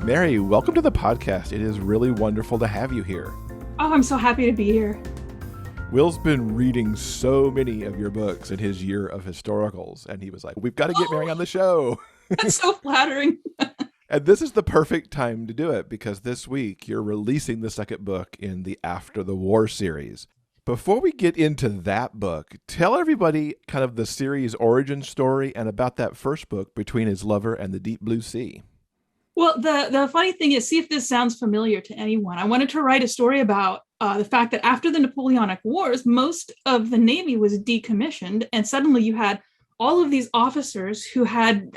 Mary, welcome to the podcast. It is really wonderful to have you here. Oh, I'm so happy to be here. Will's been reading so many of your books in his year of historicals, and he was like, we've got to get Mary on the show. That's so flattering. And this is the perfect time to do it because this week you're releasing the second book in the After the War series. Before we get into that book, tell everybody kind of the series origin story and about that first book, Between His Lover and the Deep Blue Sea. Well, the funny thing is, see if this sounds familiar to anyone. I wanted to write a story about the fact that after the Napoleonic Wars, most of the Navy was decommissioned, and suddenly you had all of these officers who had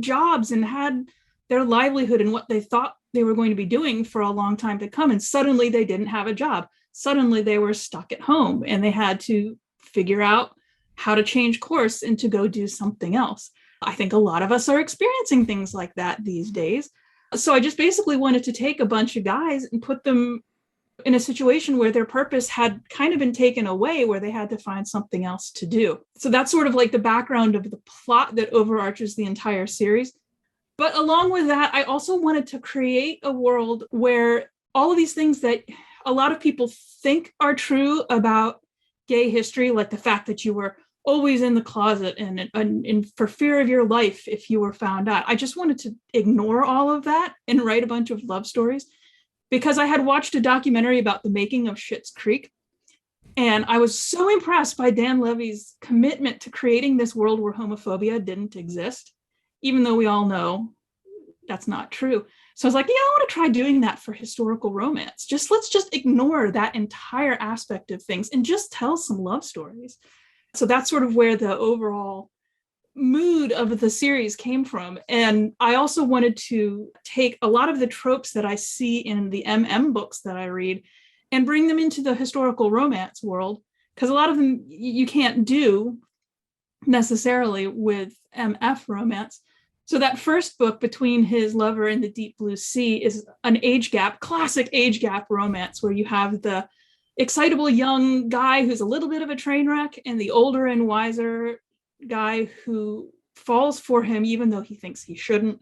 jobs and had their livelihood and what they thought they were going to be doing for a long time to come, and suddenly they didn't have a job. Suddenly they were stuck at home, and they had to figure out how to change course and to go do something else. I think a lot of us are experiencing things like that these days. So I just basically wanted to take a bunch of guys and put them in a situation where their purpose had kind of been taken away, where they had to find something else to do. So that's sort of like the background of the plot that overarches the entire series. But along with that, I also wanted to create a world where all of these things that a lot of people think are true about gay history, like the fact that you were always in the closet and for fear of your life if you were found out. I just wanted to ignore all of that and write a bunch of love stories, because I had watched a documentary about the making of Schitt's Creek. And I was so impressed by Dan Levy's commitment to creating this world where homophobia didn't exist, even though we all know that's not true. So I was like, yeah, I want to try doing that for historical romance. Let's just ignore that entire aspect of things and just tell some love stories. So that's sort of where the overall mood of the series came from. And I also wanted to take a lot of the tropes that I see in the MM books that I read and bring them into the historical romance world, because a lot of them you can't do necessarily with MF romance. So that first book, Between His Lover and the Deep Blue Sea, is an classic age gap romance where you have the excitable young guy who's a little bit of a train wreck and the older and wiser guy who falls for him even though he thinks he shouldn't,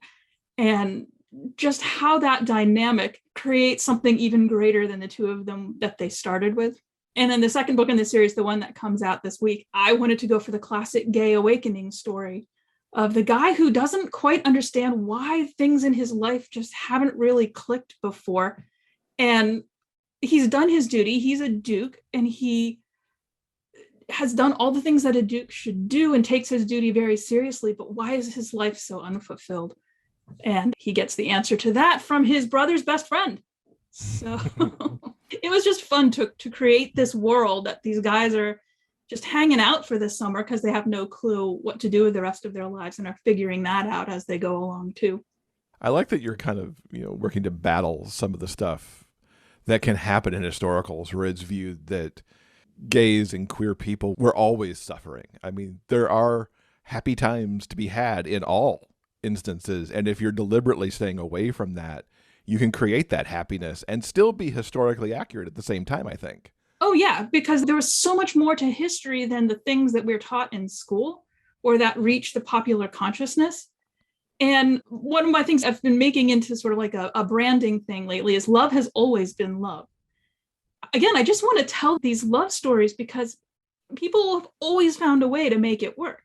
and just how that dynamic creates something even greater than the two of them that they started with. And then the second book in the series, the one that comes out this week, I wanted to go for the classic gay awakening story of the guy who doesn't quite understand why things in his life just haven't really clicked before. And he's done his duty. He's a duke, and he has done all the things that a duke should do and takes his duty very seriously. But why is his life so unfulfilled? And he gets the answer to that from his brother's best friend. So it was just fun to create this world that these guys are just hanging out for this summer because they have no clue what to do with the rest of their lives and are figuring that out as they go along too. I like that you're kind of, working to battle some of the stuff that can happen in historicals where it's viewed that gays and queer people were always suffering. I mean, there are happy times to be had in all instances. And if you're deliberately staying away from that, you can create that happiness and still be historically accurate at the same time, I think. Oh, yeah, because there was so much more to history than the things that we're taught in school or that reach the popular consciousness. And one of my things I've been making into sort of like a branding thing lately is love has always been love. Again, I just want to tell these love stories because people have always found a way to make it work,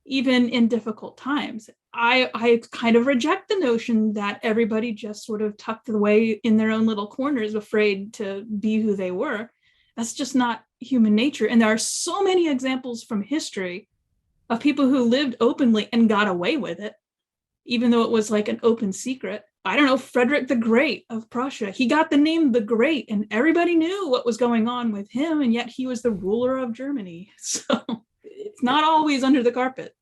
even in difficult times. I kind of reject the notion that everybody just sort of tucked away in their own little corners, afraid to be who they were. That's just not human nature. And there are so many examples from history of people who lived openly and got away with it, even though it was like an open secret. I don't know, Frederick the Great of Prussia, he got the name the Great and everybody knew what was going on with him, and yet he was the ruler of Germany. So it's not always under the carpet.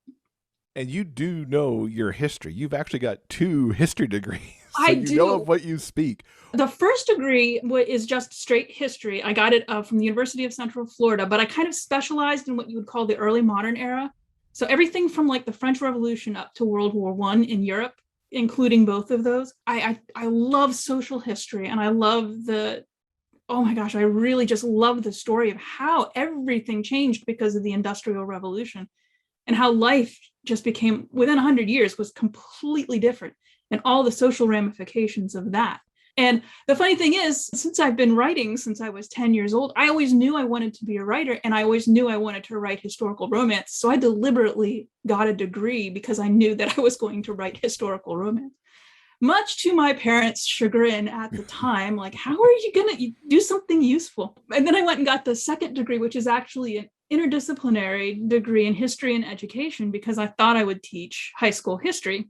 And you do know your history. You've actually got 2 history degrees. So I do. You know of what you speak. The first degree is just straight history. I got it from the University of Central Florida, but I kind of specialized in what you would call the early modern era. So everything from like the French Revolution up to World War I in Europe, including both of those. I love social history, and I love I really just love the story of how everything changed because of the Industrial Revolution and how life just became, within 100 years, was completely different. and all the social ramifications of that. And the funny thing is, since I've been writing since I was 10 years old, I always knew I wanted to be a writer, and I always knew I wanted to write historical romance. So I deliberately got a degree because I knew that I was going to write historical romance. Much to my parents' chagrin at the time, like, how are you going to do something useful? And then I went and got the second degree, which is actually an interdisciplinary degree in history and education, because I thought I would teach high school history.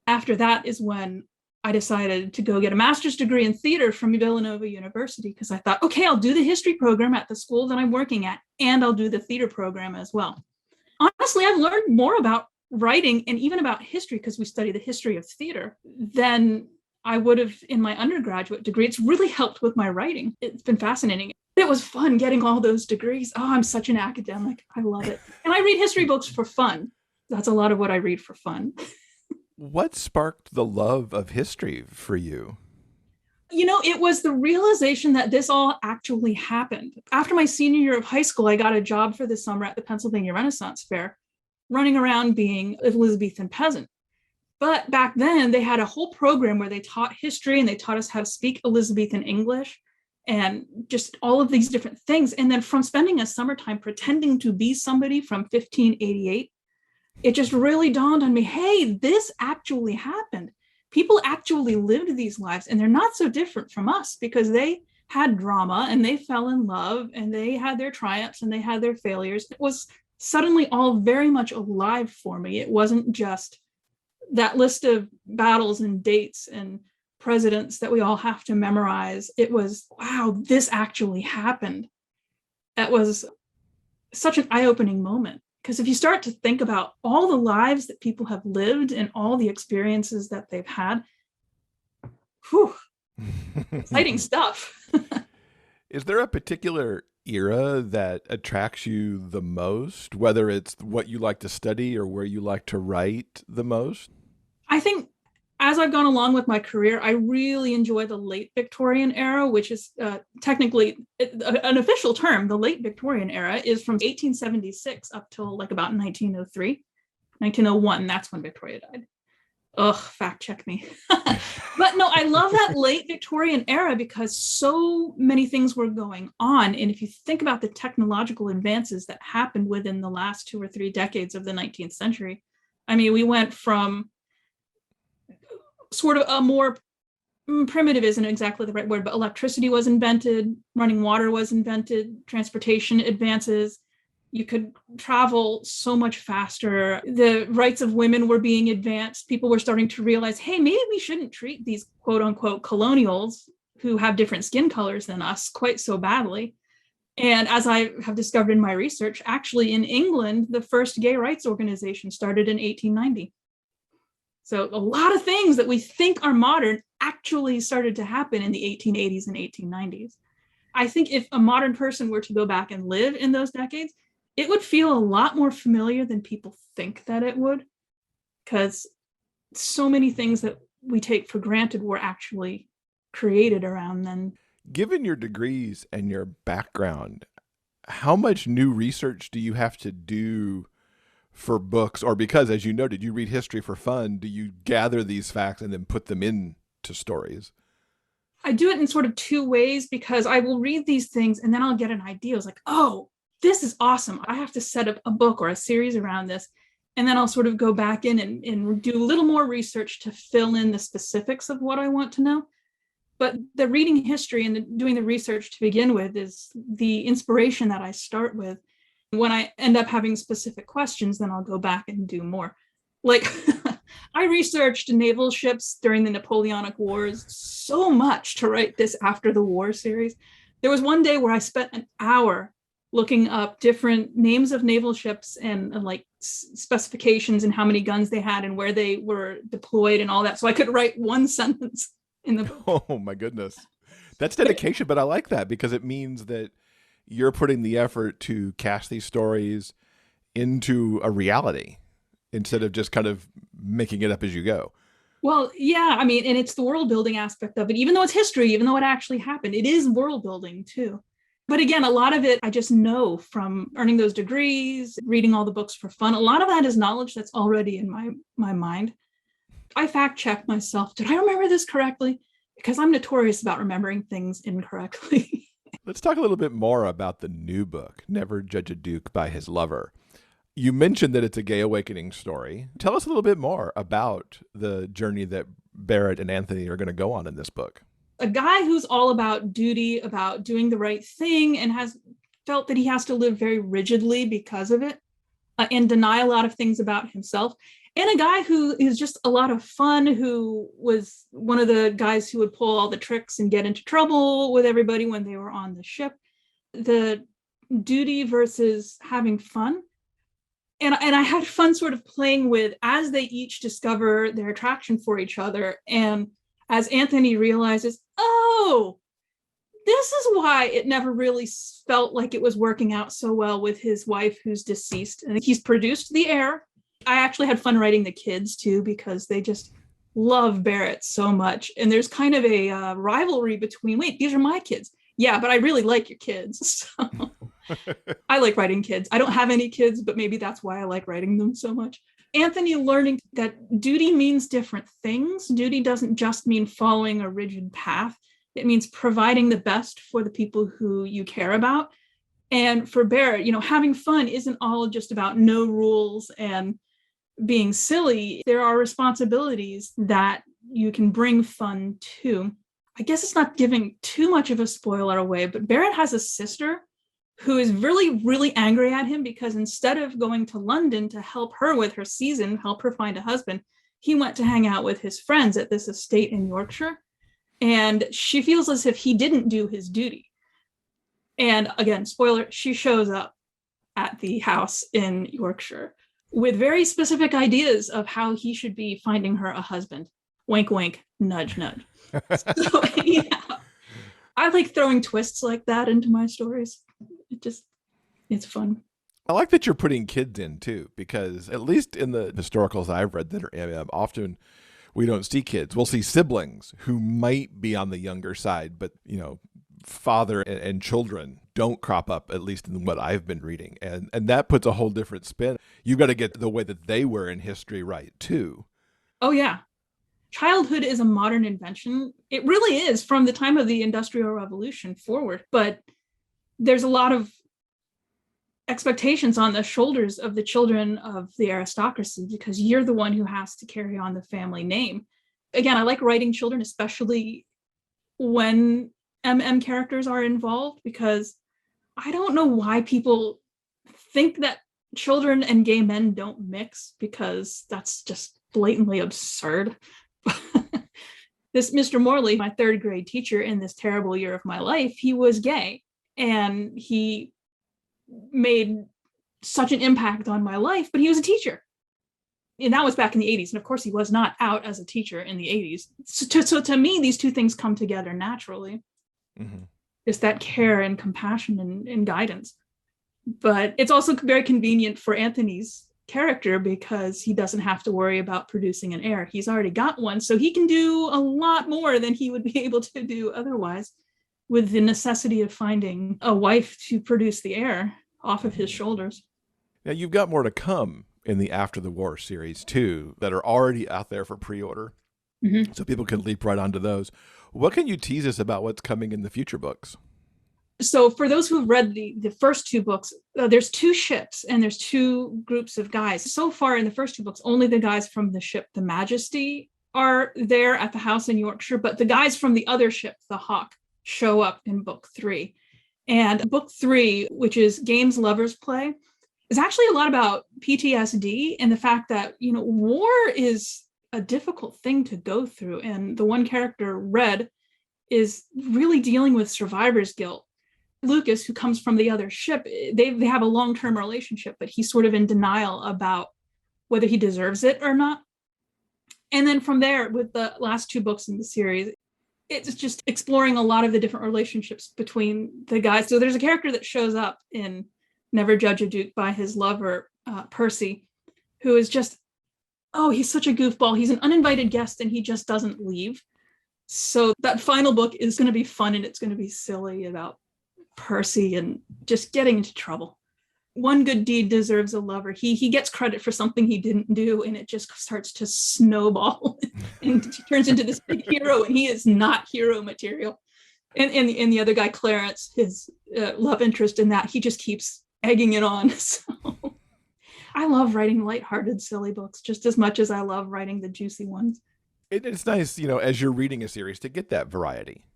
After that is when I decided to go get a master's degree in theater from Villanova University, because I thought, okay, I'll do the history program at the school that I'm working at, and I'll do the theater program as well. Honestly, I've learned more about writing and even about history, because we study the history of theater, than I would have in my undergraduate degree. It's really helped with my writing. It's been fascinating. It was fun getting all those degrees. Oh, I'm such an academic. I love it. And I read history books for fun. That's a lot of what I read for fun. What sparked the love of history for you? It was the realization that this all actually happened. After my senior year of high school, I got a job for the summer at the Pennsylvania Renaissance Fair, running around being an Elizabethan peasant. But back then, they had a whole program where they taught history and they taught us how to speak Elizabethan English and just all of these different things. And then from spending a summertime pretending to be somebody from 1588, it just really dawned on me, hey, this actually happened. People actually lived these lives, and they're not so different from us, because they had drama and they fell in love and they had their triumphs and they had their failures. It was suddenly all very much alive for me. It wasn't just that list of battles and dates and presidents that we all have to memorize. It was, wow, this actually happened. That was such an eye-opening moment. Because if you start to think about all the lives that people have lived and all the experiences that they've had, whew, exciting stuff. Is there a particular era that attracts you the most, whether it's what you like to study or where you like to write the most? I think as I've gone along with my career, I really enjoy the late Victorian era, which is technically an official term. The late Victorian era is from 1876 up till like about 1903, 1901. That's when Victoria died. Ugh, fact check me. But no, I love that late Victorian era because so many things were going on. And if you think about the technological advances that happened within the last 2 or 3 decades of the 19th century, I mean, we went from sort of a more primitive isn't exactly the right word, but electricity was invented, running water was invented, transportation advances. You could travel so much faster. The rights of women were being advanced. People were starting to realize, hey, maybe we shouldn't treat these quote unquote colonials who have different skin colors than us quite so badly. And as I have discovered in my research, actually in England, the first gay rights organization started in 1890. So a lot of things that we think are modern actually started to happen in the 1880s and 1890s. I think if a modern person were to go back and live in those decades, it would feel a lot more familiar than people think that it would, because so many things that we take for granted were actually created around then. Given your degrees and your background, how much new research do you have to do for books? Or because, as you noted, you read history for fun, do you gather these facts and then put them into stories? I do it in sort of 2 ways, because I will read these things and then I'll get an idea. It's like, oh, this is awesome. I have to set up a book or a series around this. And then I'll sort of go back in and do a little more research to fill in the specifics of what I want to know. But the reading history and doing the research to begin with is the inspiration that I start with. When I end up having specific questions, then I'll go back and do more. Like I researched naval ships during the Napoleonic Wars so much to write this After the War series. There was one day where I spent an hour looking up different names of naval ships and like specifications and how many guns they had and where they were deployed and all that. So I could write one sentence in the book. Oh my goodness. That's dedication, but I like that because it means that you're putting the effort to cast these stories into a reality instead of just kind of making it up as you go. Well, yeah, I mean, and it's the world building aspect of it. Even though it's history, even though it actually happened, it is world building too. But again, a lot of it I just know from earning those degrees, reading all the books for fun. A lot of that is knowledge that's already in my mind. I fact-checked myself. Did I remember this correctly? Because I'm notorious about remembering things incorrectly. Let's talk a little bit more about the new book, Never Judge a Duke by His Lover. You mentioned that it's a gay awakening story. Tell us a little bit more about the journey that Barrett and Anthony are going to go on in this book. A guy who's all about duty, about doing the right thing, and has felt that he has to live very rigidly because of it, and deny a lot of things about himself. And a guy who is just a lot of fun, who was one of the guys who would pull all the tricks and get into trouble with everybody when they were on the ship. The duty versus having fun. And I had fun sort of playing with as they each discover their attraction for each other. And as Anthony realizes, oh, this is why it never really felt like it was working out so well with his wife who's deceased. And he's produced the heir. I actually had fun writing the kids too, because they just love Barrett so much. And there's kind of a rivalry between, wait, these are my kids. Yeah, but I really like your kids. So I like writing kids. I don't have any kids, but maybe that's why I like writing them so much. Anthony learning that duty means different things. Duty doesn't just mean following a rigid path. It means providing the best for the people who you care about. And for Barrett, having fun isn't all just about no rules and being silly. There are responsibilities that you can bring fun to. I guess it's not giving too much of a spoiler away, but Barrett has a sister who is really, really angry at him because instead of going to London to help her with her season, help her find a husband, he went to hang out with his friends at this estate in Yorkshire. And she feels as if he didn't do his duty. And again, spoiler, she shows up at the house in Yorkshire with very specific ideas of how he should be finding her a husband. Wink, wink, nudge, nudge. So, yeah, I like throwing twists like that into my stories. It's fun. I like that you're putting kids in too, because at least in the historicals I've read that are often we don't see kids. We'll see siblings who might be on the younger side, but father and children don't crop up, at least in what I've been reading. And that puts a whole different spin. You've got to get the way that they were in history right too. Oh yeah. Childhood is a modern invention. It really is from the time of the Industrial Revolution forward, but there's a lot of expectations on the shoulders of the children of the aristocracy because you're the one who has to carry on the family name. Again, I like writing children, especially when characters are involved, because I don't know why people think that children and gay men don't mix, because that's just blatantly absurd. This Mr. Morley, my third grade teacher in this terrible year of my life, he was gay, and he made such an impact on my life, but he was a teacher. And that was back in the 80s. And of course, he was not out as a teacher in the 80s. So to me, these two things come together naturally. Mm-hmm. It's that care and compassion and guidance. But it's also very convenient for Anthony's character because he doesn't have to worry about producing an heir. He's already got one, so he can do a lot more than he would be able to do otherwise, with the necessity of finding a wife to produce the heir off of his shoulders. Now, you've got more to come in the After the War series too that are already out there for pre-order. Mm-hmm. So people can leap right onto those. What can you tease us about what's coming in the future books? So for those who've read the first two books, there's two ships and there's two groups of guys. So far in the first two books, only the guys from the ship, the Majesty, are there at the house in Yorkshire, but the guys from the other ship, the Hawk, show up in book 3. And book 3, which is Games Lovers Play, is actually a lot about PTSD and the fact that, war is a difficult thing to go through. And the one character, Red, is really dealing with survivor's guilt. Lucas, who comes from the other ship, they have a long-term relationship, but he's sort of in denial about whether he deserves it or not. And then from there, with the last 2 books in the series, it's just exploring a lot of the different relationships between the guys. So there's a character that shows up in Never Judge a Duke by His Lover, Percy, who is just, he's such a goofball. He's an uninvited guest and he just doesn't leave. So that final book is going to be fun and it's going to be silly about Percy and just getting into trouble. one good deed deserves a lover. He gets credit for something he didn't do, and it just starts to snowball and he turns into this big hero, and he is not hero material. And the other guy, Clarence, his love interest in that, he just keeps egging it on. So I love writing lighthearted, silly books just as much as I love writing the juicy ones. It's nice, as you're reading a series, to get that variety,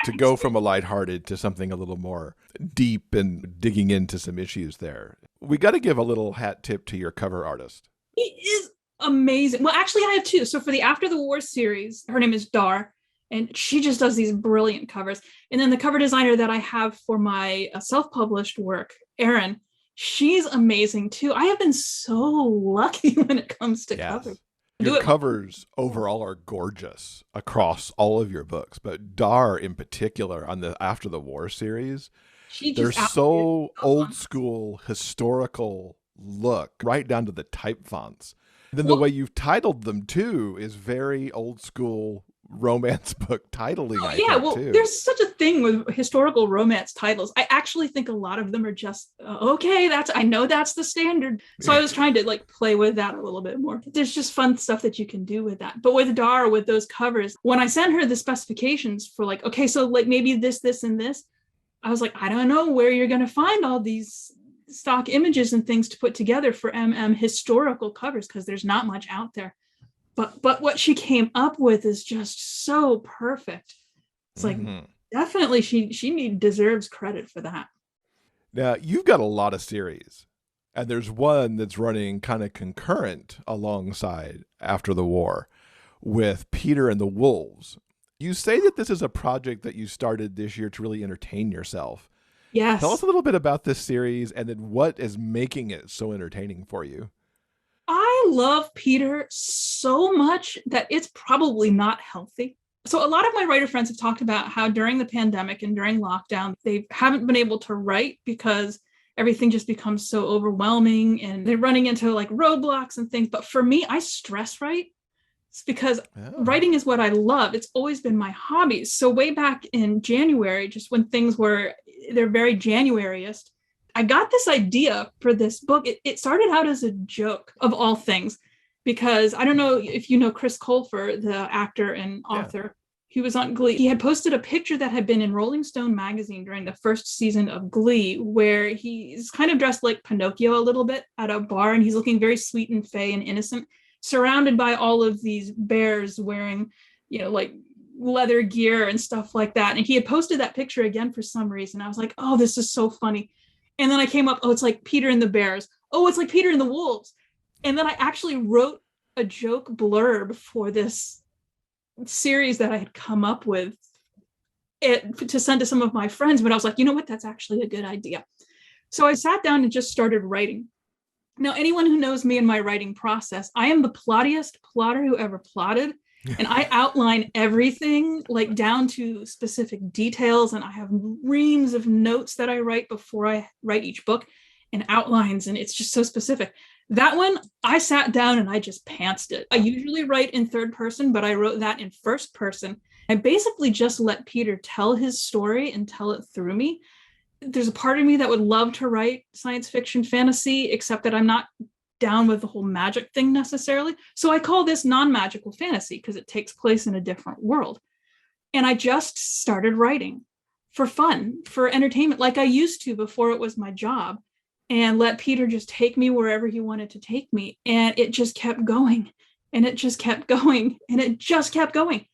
to go from a lighthearted to something a little more deep and digging into some issues there. We got to give a little hat tip to your cover artist. He is amazing. Well, actually, I have two. So for the After the War series, her name is Dar, and she just does these brilliant covers. And then the cover designer that I have for my self-published work, Erin, she's amazing too. I have been so lucky when it comes to covers. Your covers overall are gorgeous across all of your books, but Dar in particular on the After the War series, they're so old school, historical look, right down to the type fonts. And then the way you've titled them too is very old school romance book titling. Too. There's such a thing with historical romance titles. I actually think a lot of them are just okay, I know that's the standard. So I was trying to play with that a little bit more. There's just fun stuff that you can do with that. But with Dar, with those covers, when I sent her the specifications for okay, so maybe this and this, I was like, I don't know where you're going to find all these stock images and things to put together for historical covers, because there's not much out there. But what she came up with is just so perfect. It's definitely she deserves credit for that. Now, you've got a lot of series, and there's one that's running kind of concurrent alongside After the War with Peter and the Wolves. You say that this is a project that you started this year to really entertain yourself. Yes. Tell us a little bit about this series and then what is making it so entertaining for you. I love Peter so much that it's probably not healthy. So a lot of my writer friends have talked about how during the pandemic and during lockdown, they haven't been able to write because everything just becomes so overwhelming and they're running into roadblocks and things. But for me, I stress write. It's because writing is what I love. It's always been my hobby. So way back in January, just when they're very Januaryist, I got this idea for this book. It started out as a joke of all things, because I don't know if you know Chris Colfer, the actor and author. Yeah. He was on Glee. He had posted a picture that had been in Rolling Stone magazine during the first season of Glee, where he's kind of dressed like Pinocchio a little bit at a bar, and he's looking very sweet and fey and innocent, surrounded by all of these bears wearing, leather gear and stuff like that. And he had posted that picture again for some reason. I was like, oh, this is so funny. And then I came up, it's like Peter and the Bears. Oh, it's like Peter and the Wolves. And then I actually wrote a joke blurb for this series that I had come up with to send to some of my friends. But I was like, you know what? That's actually a good idea. So I sat down and just started writing. Now, anyone who knows me in my writing process, I am the plottiest plotter who ever plotted. And I outline everything down to specific details. And I have reams of notes that I write before I write each book and outlines. And it's just so specific. That one, I sat down and I just pantsed it. I usually write in third person, but I wrote that in first person. I basically just let Peter tell his story and tell it through me. There's a part of me that would love to write science fiction fantasy, except that I'm not down with the whole magic thing necessarily. So I call this non-magical fantasy because it takes place in a different world. And I just started writing for fun, for entertainment, like I used to before it was my job, and let Peter just take me wherever he wanted to take me. And it just kept going, and it just kept going, and it just kept going.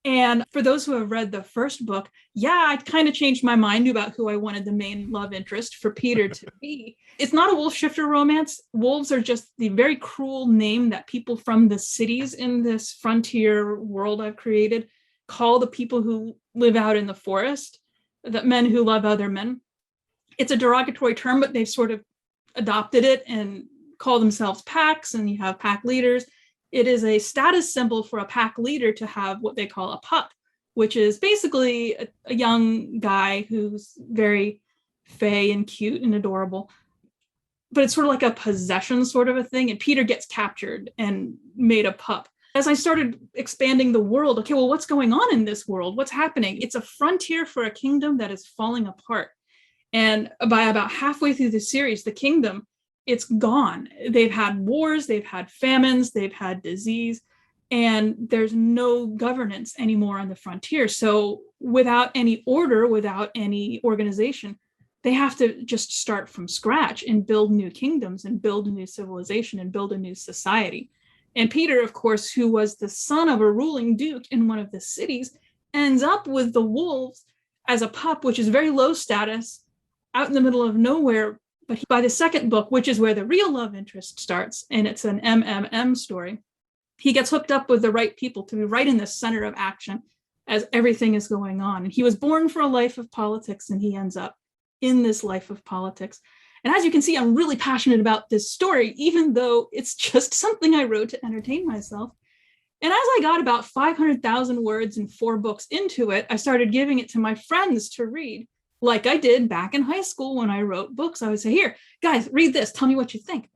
And for those who have read the first book, I kind of changed my mind about who I wanted the main love interest for Peter to be. It's not a wolf shifter romance. Wolves are just the very cruel name that people from the cities in this frontier world I've created call the people who live out in the forest, the men who love other men. It's a derogatory term, but they've sort of adopted it and call themselves packs, and you have pack leaders. It is a status symbol for a pack leader to have what they call a pup, which is basically a young guy who's very fey and cute and adorable. But it's sort of like a possession sort of a thing. And Peter gets captured and made a pup. As I started expanding the world, okay, well, what's going on in this world? What's happening? It's a frontier for a kingdom that is falling apart. And by about halfway through the series, the kingdom, it's gone. They've had wars, they've had famines, they've had disease, and there's no governance anymore on the frontier. So without any order, without any organization, they have to just start from scratch and build new kingdoms and build a new civilization and build a new society. And Peter, of course, who was the son of a ruling duke in one of the cities, ends up with the wolves as a pup, which is very low status, out in the middle of nowhere. But by the second book, which is where the real love interest starts, and it's an MMM story, he gets hooked up with the right people to be right in the center of action as everything is going on. And he was born for a life of politics, and he ends up in this life of politics. And as you can see, I'm really passionate about this story, even though it's just something I wrote to entertain myself. And as I got about 500,000 words and 4 books into it, I started giving it to my friends to read, like I did back in high school when I wrote books. I would say, here, guys, read this. Tell me what you think.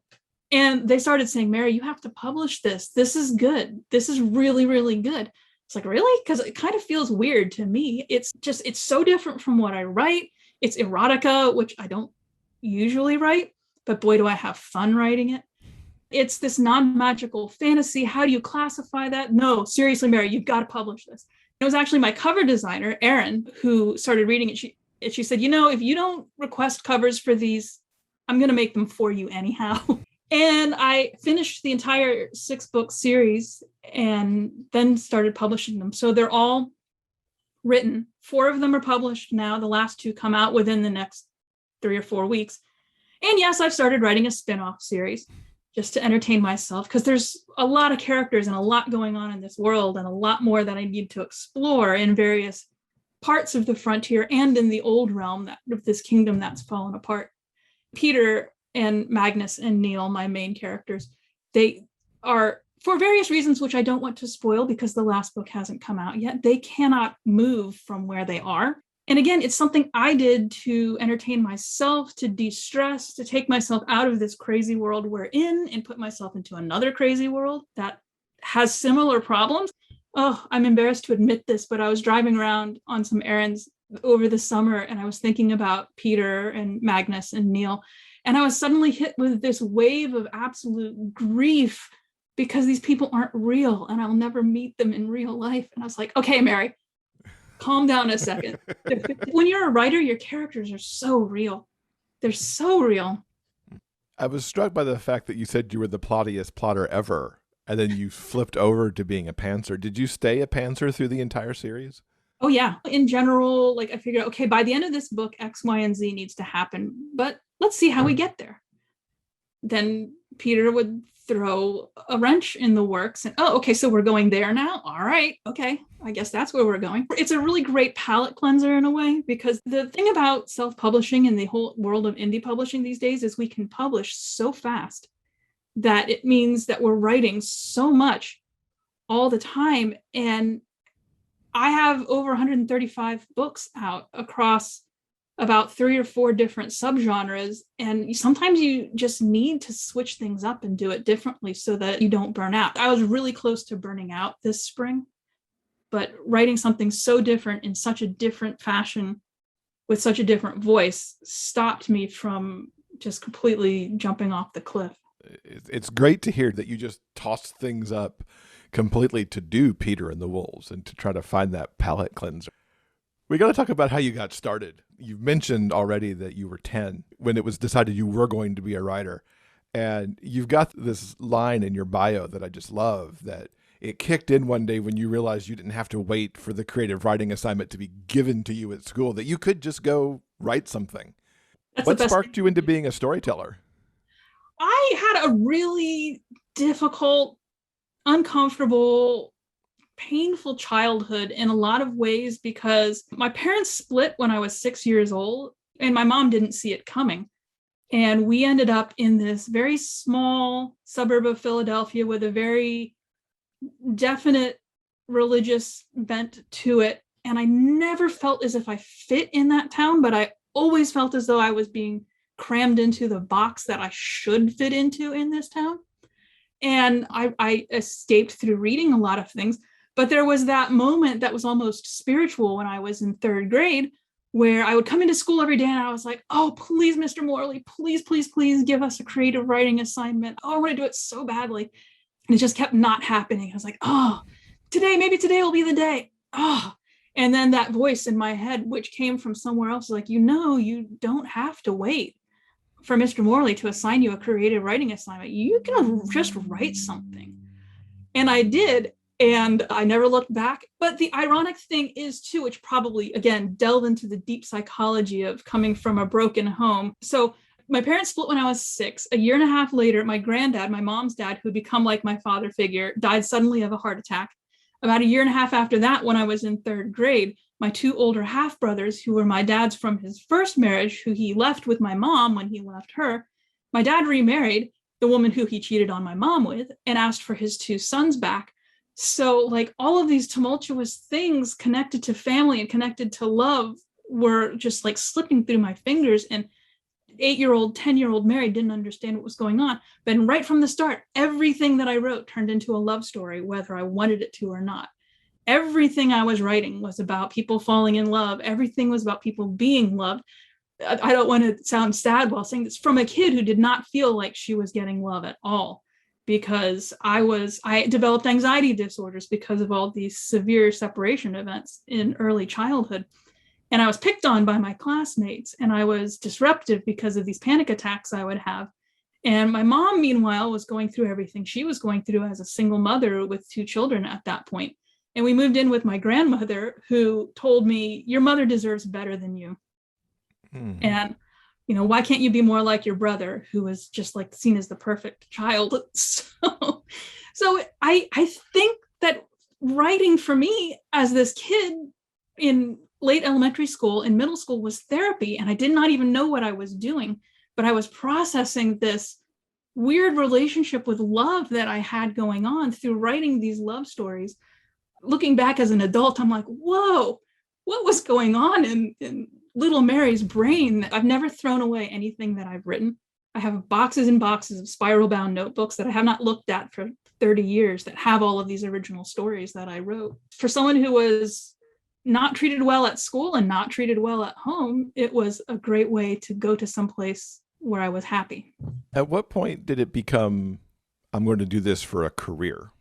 And they started saying, Mary, you have to publish this. This is good. This is really, really good. It's like, really? Because it kind of feels weird to me. It's so different from what I write. It's erotica, which I don't usually write, but boy, do I have fun writing it. It's this non-magical fantasy. How do you classify that? No, seriously, Mary, you've got to publish this. It was actually my cover designer, Erin, who started reading it. She said, if you don't request covers for these, I'm going to make them for you anyhow. And I finished the entire 6-book series and then started publishing them. So they're all written. 4 of them are published now. The last 2 come out within the next 3 or 4 weeks. And yes, I've started writing a spin-off series just to entertain myself, because there's a lot of characters and a lot going on in this world and a lot more that I need to explore in various parts of the frontier and in the old realm of this kingdom that's fallen apart. Peter and Magnus and Neil, my main characters, they are, for various reasons, which I don't want to spoil because the last book hasn't come out yet, they cannot move from where they are. And again, it's something I did to entertain myself, to de-stress, to take myself out of this crazy world we're in and put myself into another crazy world that has similar problems. Oh, I'm embarrassed to admit this, but I was driving around on some errands over the summer and I was thinking about Peter and Magnus and Neil. And I was suddenly hit with this wave of absolute grief because these people aren't real and I'll never meet them in real life. And I was like, okay, Mary, calm down a second. When you're a writer, your characters are so real. They're so real. I was struck by the fact that you said you were the plottiest plotter ever, and then you flipped over to being a pantser. Did you stay a pantser through the entire series? Oh, yeah. In general, I figured, okay, by the end of this book, X, Y, and Z needs to happen, but let's see how we get there. Then Peter would throw a wrench in the works and, oh, okay, so we're going there now? All right, okay, I guess that's where we're going. It's a really great palate cleanser in a way, because the thing about self-publishing and the whole world of indie publishing these days is we can publish so fast that it means that we're writing so much all the time. And I have over 135 books out across about 3 or 4 different subgenres. And sometimes you just need to switch things up and do it differently so that you don't burn out. I was really close to burning out this spring, but writing something so different in such a different fashion with such a different voice stopped me from just completely jumping off the cliff. It's great to hear that you just tossed things up completely to do Peter and the Wolves and to try to find that palate cleanser. We got to talk about how you got started. You've mentioned already that you were 10 when it was decided you were going to be a writer. And you've got this line in your bio that I just love, that it kicked in one day when you realized you didn't have to wait for the creative writing assignment to be given to you at school, that you could just go write something. What sparked you into being a storyteller? I had a really difficult, uncomfortable, painful childhood in a lot of ways, because my parents split when I was 6 years old and my mom didn't see it coming. And we ended up in this very small suburb of Philadelphia with a very definite religious bent to it. And I never felt as if I fit in that town, but I always felt as though I was being crammed into the box that I should fit into in this town. And I escaped through reading a lot of things. But there was that moment that was almost spiritual when I was in 3rd grade where I would come into school every day and I was like, oh, please, Mr. Morley, please, please, please give us a creative writing assignment. Oh, I want to do it so badly. And it just kept not happening. I was like, oh, maybe today will be the day. Oh, and then that voice in my head, which came from somewhere else, like, you don't have to wait for Mr. Morley to assign you a creative writing assignment. You can just write something. And I did. And I never looked back. But the ironic thing is, too, which probably, again, delve into the deep psychology of coming from a broken home. So my parents split when I was 6. A year and a half later, my granddad, my mom's dad, who'd become like my father figure, died suddenly of a heart attack. About a year and a half after that, when I was in 3rd grade, my 2 older half brothers, who were my dad's from his first marriage, who he left with my mom when he left her, my dad remarried the woman who he cheated on my mom with and asked for his 2 sons back. So like all of these tumultuous things connected to family and connected to love were just like slipping through my fingers. And 8-year-old, 10-year-old Mary didn't understand what was going on. But right from the start, everything that I wrote turned into a love story, whether I wanted it to or not. Everything I was writing was about people falling in love. Everything was about people being loved. I don't want to sound sad while saying this, from a kid who did not feel like she was getting love at all, because I developed anxiety disorders because of all these severe separation events in early childhood. And I was picked on by my classmates, and I was disruptive because of these panic attacks I would have. And my mom, meanwhile, was going through everything she was going through as a single mother with 2 children at that point. And we moved in with my grandmother, who told me, your mother deserves better than you. And, why can't you be more like your brother, who was just like seen as the perfect child? So I think that writing for me as this kid in late elementary school and middle school was therapy. And I did not even know what I was doing, but I was processing this weird relationship with love that I had going on through writing these love stories. Looking back as an adult, I'm like, whoa, what was going on in little Mary's brain? I've never thrown away anything that I've written. I have boxes and boxes of spiral bound notebooks that I have not looked at for 30 years that have all of these original stories that I wrote. For someone who was not treated well at school and not treated well at home, it was a great way to go to someplace where I was happy. At what point did it become, I'm going to do this for a career?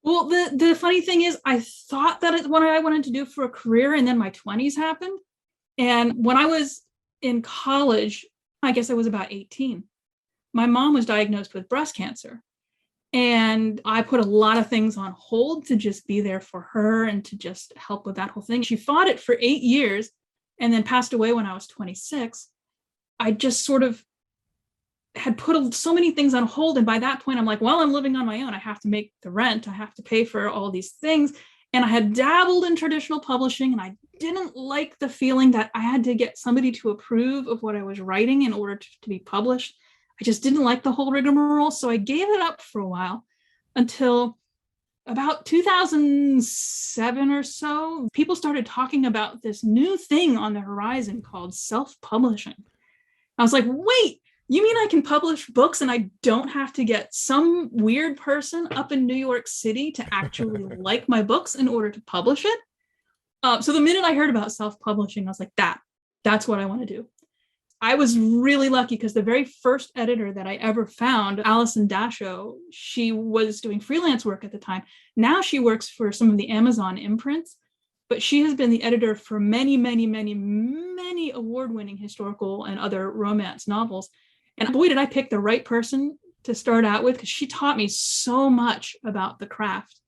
Well, the funny thing is, I thought that it's what I wanted to do for a career, and then my 20s happened. And when I was in college, I guess I was about 18, my mom was diagnosed with breast cancer. And I put a lot of things on hold to just be there for her and to just help with that whole thing. She fought it for 8 years and then passed away when I was 26. I just sort of had put so many things on hold. And by that point, I'm like, well, I'm living on my own. I have to make the rent. I have to pay for all these things. And I had dabbled in traditional publishing, and I didn't like the feeling that I had to get somebody to approve of what I was writing in order to be published. I just didn't like the whole rigmarole. So I gave it up for a while until about 2007 or so. People started talking about this new thing on the horizon called self-publishing. I was like, wait, you mean I can publish books and I don't have to get some weird person up in New York City to actually like my books in order to publish it? So the minute I heard about self-publishing, I was like, that's what I want to do. I was really lucky because the very first editor that I ever found, Alison Dashow, she was doing freelance work at the time. Now she works for some of the Amazon imprints, but she has been the editor for many, many, many, many award-winning historical and other romance novels. And boy, did I pick the right person to start out with, because she taught me so much about the craft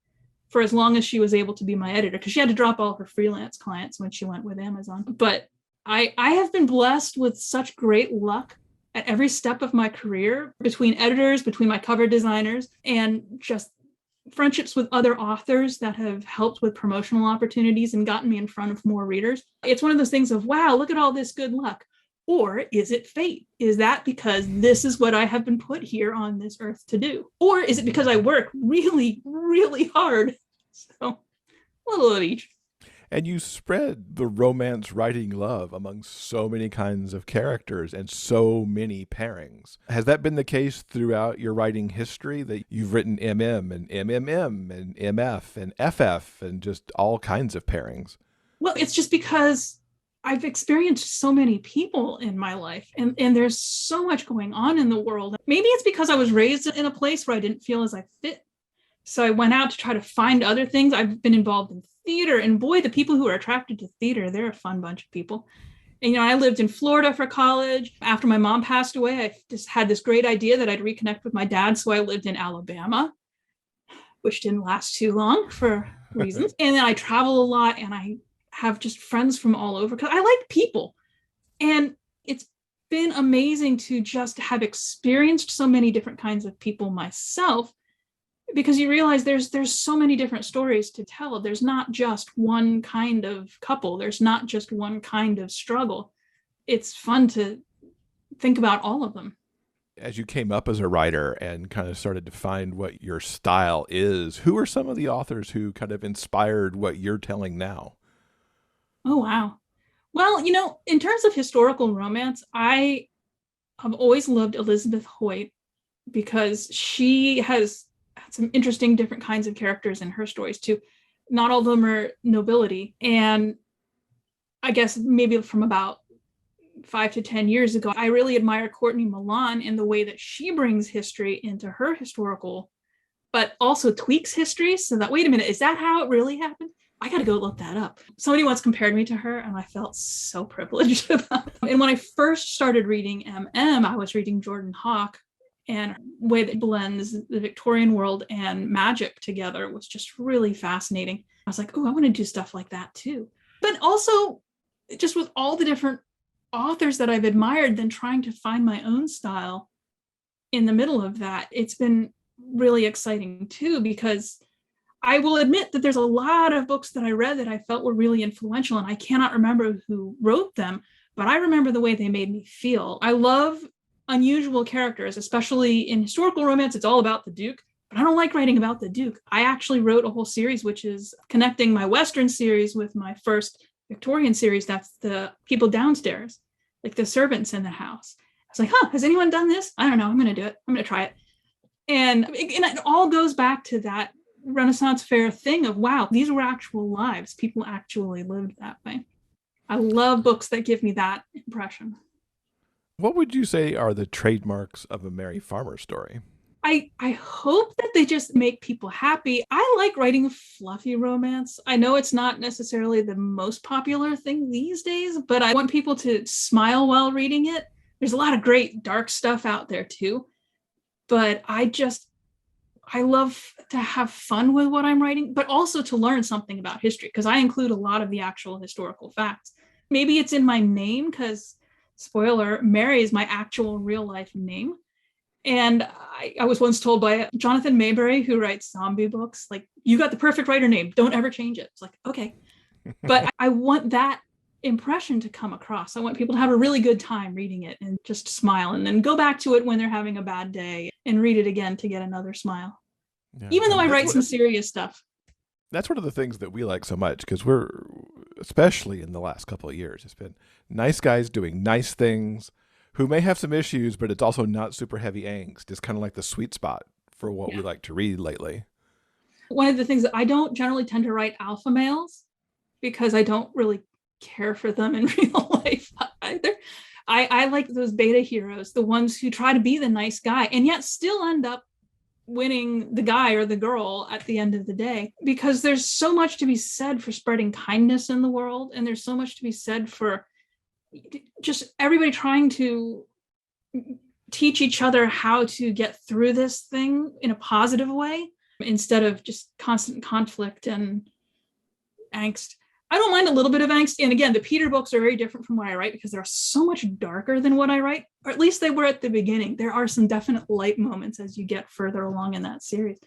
for as long as she was able to be my editor, because she had to drop all her freelance clients when she went with Amazon. But I have been blessed with such great luck at every step of my career, between editors, between my cover designers, and just friendships with other authors that have helped with promotional opportunities and gotten me in front of more readers. It's one of those things of, wow, look at all this good luck. Or is it fate? Is that because this is what I have been put here on this earth to do? Or is it because I work really, really hard? So a little of each. And you spread the romance writing love among so many kinds of characters and so many pairings. Has that been the case throughout your writing history, that you've written MM and MMM and MF and FF and just all kinds of pairings? Well, it's just because I've experienced so many people in my life, and there's so much going on in the world. Maybe it's because I was raised in a place where I didn't feel as I fit. So I went out to try to find other things. I've been involved in theater, and boy, the people who are attracted to theater, they're a fun bunch of people. And, I lived in Florida for college. After my mom passed away, I just had this great idea that I'd reconnect with my dad. So I lived in Alabama, which didn't last too long for reasons. And then I travel a lot, and I have just friends from all over because I like people. And it's been amazing to just have experienced so many different kinds of people myself, because you realize there's so many different stories to tell. There's not just one kind of couple. There's not just one kind of struggle. It's fun to think about all of them. As you came up as a writer and kind of started to find what your style is, who are some of the authors who kind of inspired what you're telling now? Oh, wow. Well, in terms of historical romance, I have always loved Elizabeth Hoyt because she has some interesting different kinds of characters in her stories too. Not all of them are nobility. And I guess maybe from about 5 to 10 years ago, I really admire Courtney Milan in the way that she brings history into her historical, but also tweaks history so that, wait a minute, is that how it really happened? I got to go look that up. Somebody once compared me to her, and I felt so privileged about it. And when I first started reading I was reading Jordan Hawk, and the way that blends the Victorian world and magic together was just really fascinating. I was like, oh, I want to do stuff like that too. But also, just with all the different authors that I've admired, then trying to find my own style in the middle of that, it's been really exciting too, because I will admit that there's a lot of books that I read that I felt were really influential, and I cannot remember who wrote them, but I remember the way they made me feel. I love unusual characters, especially in historical romance. It's all about the Duke, but I don't like writing about the Duke. I actually wrote a whole series, which is connecting my Western series with my first Victorian series. That's the people downstairs, like the servants in the house. I was like, has anyone done this? I don't know. I'm going to do it. I'm going to try it. And it all goes back to that Renaissance fair thing of, wow, these were actual lives. People actually lived that way. I love books that give me that impression. What would you say are the trademarks of a Mary Farmer story? I hope that they just make people happy. I like writing a fluffy romance. I know it's not necessarily the most popular thing these days, but I want people to smile while reading it. There's a lot of great dark stuff out there too, but I love to have fun with what I'm writing, but also to learn something about history, because I include a lot of the actual historical facts. Maybe it's in my name, because spoiler, Mary is my actual real life name. And I was once told by Jonathan Mayberry, who writes zombie books, like, you got the perfect writer name. Don't ever change it. It's like, okay. But I want that impression to come across. I want people to have a really good time reading it and just smile, and then go back to it when they're having a bad day and read it again to get another smile. Yeah, even though I write some serious stuff. That's one of the things that we like so much, because we're, especially in the last couple of years, it's been nice guys doing nice things who may have some issues, but it's also not super heavy angst. It's kind of like the sweet spot for what we like to read lately. One of the things that I don't generally tend to write alpha males, because I don't really care for them in real life either. I like those beta heroes, the ones who try to be the nice guy and yet still end up winning the guy or the girl at the end of the day, because there's so much to be said for spreading kindness in the world, and there's so much to be said for just everybody trying to teach each other how to get through this thing in a positive way instead of just constant conflict and angst. I don't mind a little bit of angst. And again, the Peter books are very different from what I write, because they're so much darker than what I write, or at least they were at the beginning. There are some definite light moments as you get further along in that series.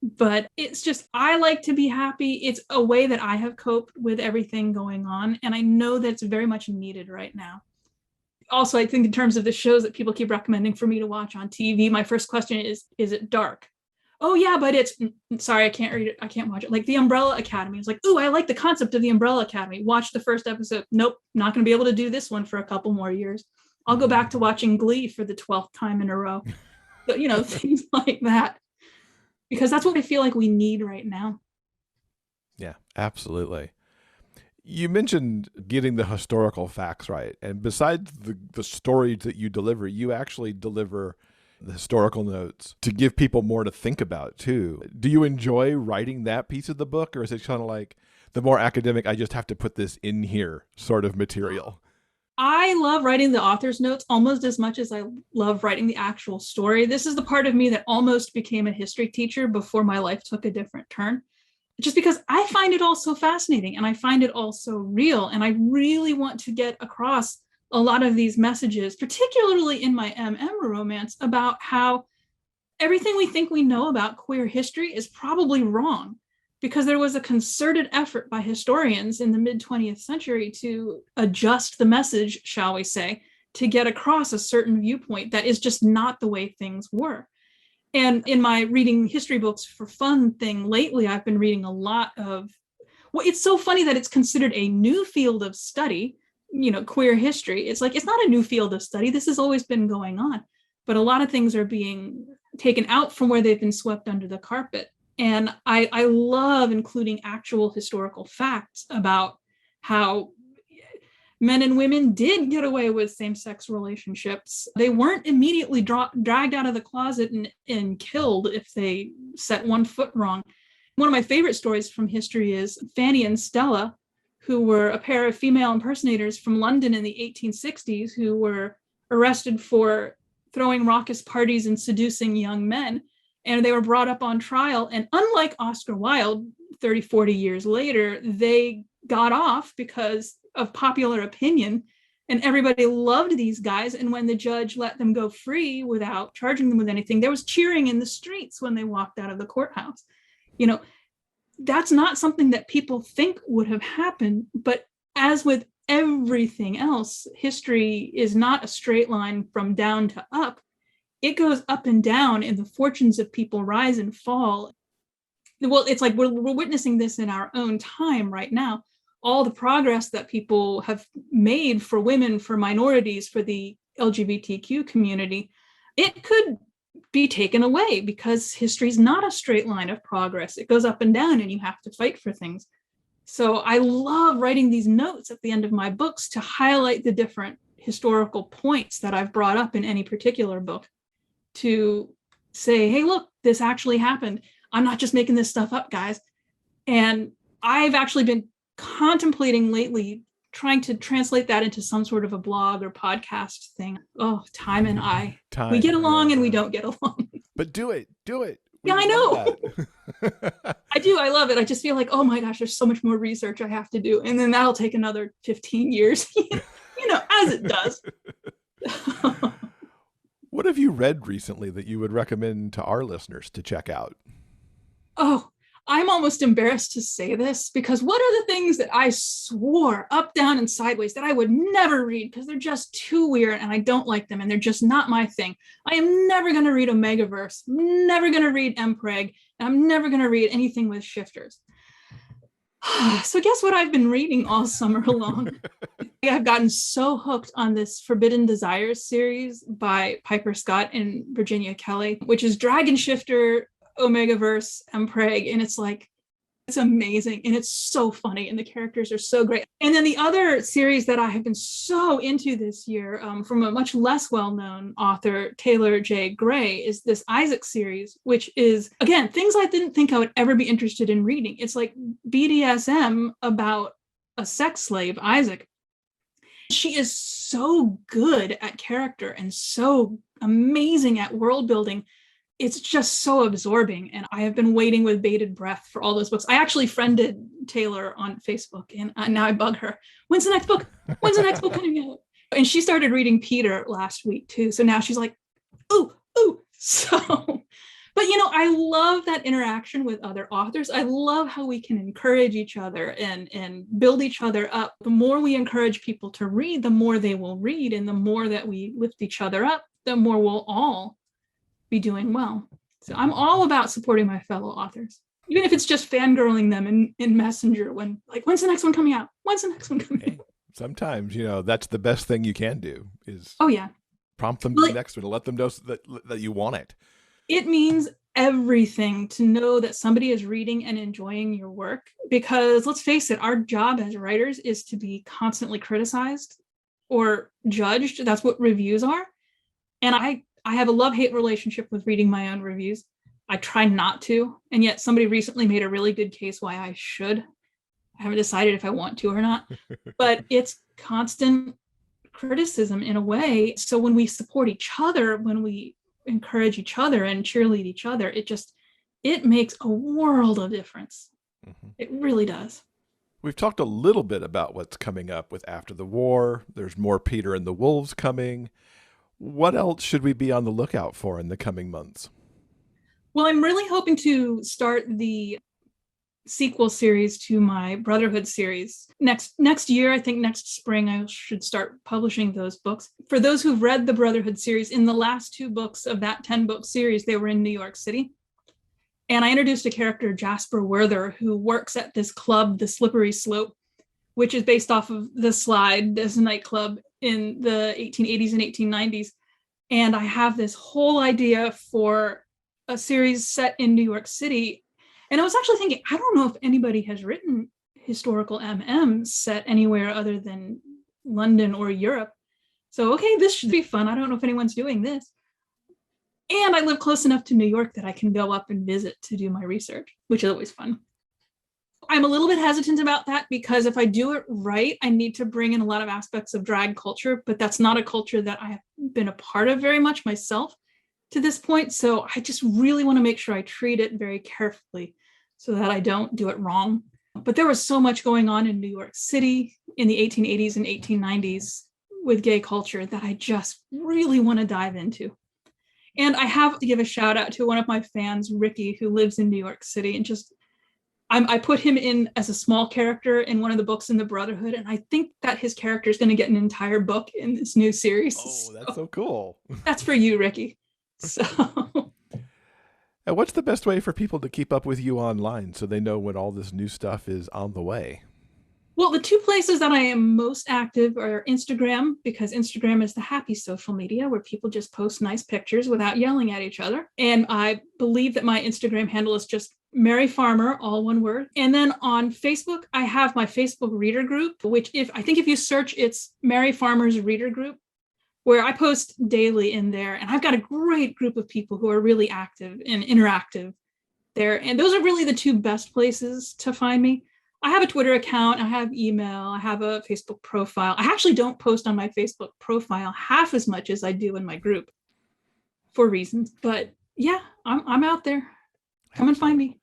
But it's just, I like to be happy. It's a way that I have coped with everything going on. And I know that it's very much needed right now. Also, I think in terms of the shows that people keep recommending for me to watch on TV, my first question is it dark? Oh yeah, but it's, sorry, I can't read it. I can't watch it. Like the Umbrella Academy. It's like, oh, I like the concept of the Umbrella Academy. Watch the first episode. Nope, not going to be able to do this one for a couple more years. I'll go back to watching Glee for the 12th time in a row. But, things like that. Because that's what I feel like we need right now. Yeah, absolutely. You mentioned getting the historical facts right. And besides the stories that you deliver, you actually deliver the historical notes to give people more to think about too. Do you enjoy writing that piece of the book, or is it kind of like the more academic, I just have to put this in here sort of material? I love writing the author's notes almost as much as I love writing the actual story. This is the part of me that almost became a history teacher before my life took a different turn, just because I find it all so fascinating and I find it all so real. And I really want to get across a lot of these messages, particularly in my MM romance, about how everything we think we know about queer history is probably wrong, because there was a concerted effort by historians in the mid 20th century to adjust the message, shall we say, to get across a certain viewpoint that is just not the way things were. And in my reading history books for fun thing lately, I've been reading a lot of, well, it's so funny that it's considered a new field of study, queer history. It's like, it's not a new field of study. This has always been going on, but a lot of things are being taken out from where they've been swept under the carpet. And I love including actual historical facts about how men and women did get away with same-sex relationships. They weren't immediately dragged out of the closet and killed if they set one foot wrong. One of my favorite stories from history is Fanny and Stella, who were a pair of female impersonators from London in the 1860s who were arrested for throwing raucous parties and seducing young men. And they were brought up on trial. And unlike Oscar Wilde, 30, 40 years later, they got off because of popular opinion. And everybody loved these guys. And when the judge let them go free without charging them with anything, there was cheering in the streets when they walked out of the courthouse. That's not something that people think would have happened. But as with everything else, history is not a straight line from down to up. It goes up and down, and the fortunes of people rise and fall. Well, it's like we're witnessing this in our own time right now. All the progress that people have made for women, for minorities, for the LGBTQ community, it could be taken away because history is not a straight line of progress. It goes up and down, and you have to fight for things. So I love writing these notes at the end of my books to highlight the different historical points that I've brought up in any particular book, to say, hey, look, this actually happened. I'm not just making this stuff up, guys. And I've actually been contemplating lately trying to translate that into some sort of a blog or podcast thing. Oh, time and I. We get along and we don't get along. But do it. Yeah, I know. I do. I love it. I just feel like, oh my gosh, there's so much more research I have to do. And then that'll take another 15 years, as it does. What have you read recently that you would recommend to our listeners to check out? Oh, I'm almost embarrassed to say this, because what are the things that I swore up, down, and sideways that I would never read because they're just too weird and I don't like them and they're just not my thing? I am never going to read Omegaverse, never going to read Mpreg, and I'm never going to read anything with shifters. So guess what I've been reading all summer long? I've gotten so hooked on this Forbidden Desires series by Piper Scott and Virginia Kelly, which is Dragon Shifter, Omegaverse, Mpreg, and it's amazing, and it's so funny, and the characters are so great. And then the other series that I have been so into this year, from a much less well-known author, Taylor J. Gray, is this Isaac series, which is, again, things I didn't think I would ever be interested in reading. It's like BDSM about a sex slave, Isaac. She is so good at character and so amazing at world building. It's just so absorbing, and I have been waiting with bated breath for all those books. I actually friended Taylor on Facebook, and now I bug her. When's the next book? When's the next book coming out? And she started reading Peter last week too. So now she's like, ooh. So, but I love that interaction with other authors. I love how we can encourage each other and build each other up. The more we encourage people to read, the more they will read, and the more that we lift each other up, the more we'll all be doing well. So I'm all about supporting my fellow authors, even if it's just fangirling them in Messenger when, like, when's the next one coming out? When's the next one coming out? Sometimes, that's the best thing you can do is prompt them to the next one to let them know that you want it. It means everything to know that somebody is reading and enjoying your work, because let's face it, our job as writers is to be constantly criticized or judged. That's what reviews are. And I have a love-hate relationship with reading my own reviews. I try not to, and yet somebody recently made a really good case why I should. I haven't decided if I want to or not, but it's constant criticism in a way. So when we support each other, when we encourage each other and cheerlead each other, it makes a world of difference. Mm-hmm. It really does. We've talked a little bit about what's coming up with After the War. There's more Peter and the Wolves coming. What else should we be on the lookout for in the coming months? Well, I'm really hoping to start the sequel series to my Brotherhood series next year. I think next spring I should start publishing those books. For those who've read the Brotherhood series, in the last 2 books of that 10-book series, they were in New York City. And I introduced a character, Jasper Werther, who works at this club, the Slippery Slope, which is based off of The Slide, as a nightclub in the 1880s and 1890s. And I have this whole idea for a series set in New York City. And I was actually thinking, I don't know if anybody has written historical MM set anywhere other than London or Europe. So, okay, this should be fun. I don't know if anyone's doing this. And I live close enough to New York that I can go up and visit to do my research, which is always fun. I'm a little bit hesitant about that because if I do it right, I need to bring in a lot of aspects of drag culture, but that's not a culture that I have been a part of very much myself to this point. So I just really want to make sure I treat it very carefully so that I don't do it wrong. But there was so much going on in New York City in the 1880s and 1890s with gay culture that I just really want to dive into. And I have to give a shout out to one of my fans, Ricky, who lives in New York City, and just I put him in as a small character in one of the books in the Brotherhood, and I think that his character is going to get an entire book in this new series. Oh, that's so cool. That's for you, Ricky. So, and what's the best way for people to keep up with you online so they know when all this new stuff is on the way? Well, the 2 places that I am most active are Instagram, because Instagram is the happy social media where people just post nice pictures without yelling at each other. And I believe that my Instagram handle is just Mary Farmer, all one word. And then on Facebook, I have my Facebook reader group, which I think if you search, it's Mary Farmer's Reader Group, where I post daily in there. And I've got a great group of people who are really active and interactive there. And those are really the 2 best places to find me. I have a Twitter account, I have email, I have a Facebook profile. I actually don't post on my Facebook profile half as much as I do in my group for reasons. But yeah, I'm out there. Come and find me.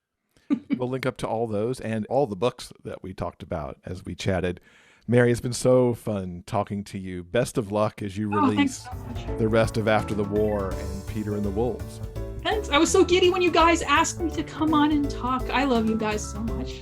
We'll link up to all those and all the books that we talked about as we chatted. Mary, it's been so fun talking to you. Best of luck as you release the rest of After the War and Peter and the Wolves. Thanks. I was so giddy when you guys asked me to come on and talk. I love you guys so much.